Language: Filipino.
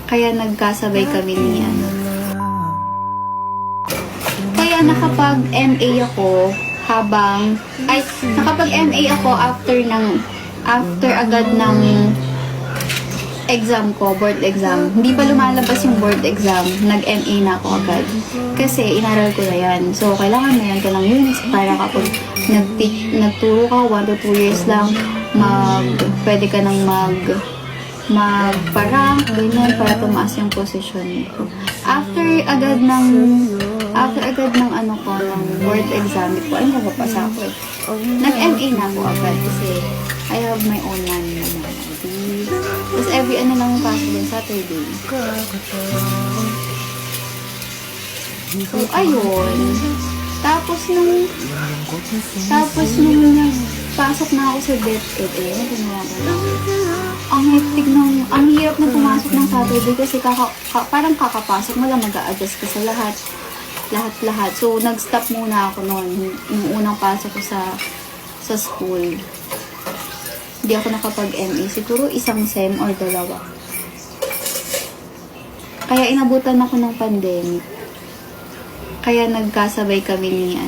Kaya nagkasabay kami ni Kaya nakapag-MA ako nakapag-MA ako after agad ng exam ko, board exam. Hindi pa lumalabas yung board exam, nag-MA na ako agad. Kasi inaral ko na yan. So, kailangan meron ka ng units para kapag nagturo ka, 1 to 2 years lang, pwede ka nang magparang, ganyan, para tumaas yung posisyon mo. After agad ng ng board exam, di ko alam kung papasa ako eh. Nag-MA na ako agad kasi I have my own money naman. Tapos every lang yung pasok din, Saturday. So, ayun. Tapos nung pasok na ako sa DepEd, ang hirap na pumasok ng Saturday kasi parang kakapasok mo lang, mag-a-adjust ka sa lahat. So, nag-stop muna ako noon, yung unang pasok ko sa school. Hindi ako nakapag-MA. Siguro isang sem or 2. Kaya inabutan ako ng pandemic. Kaya nagkasabay kami ni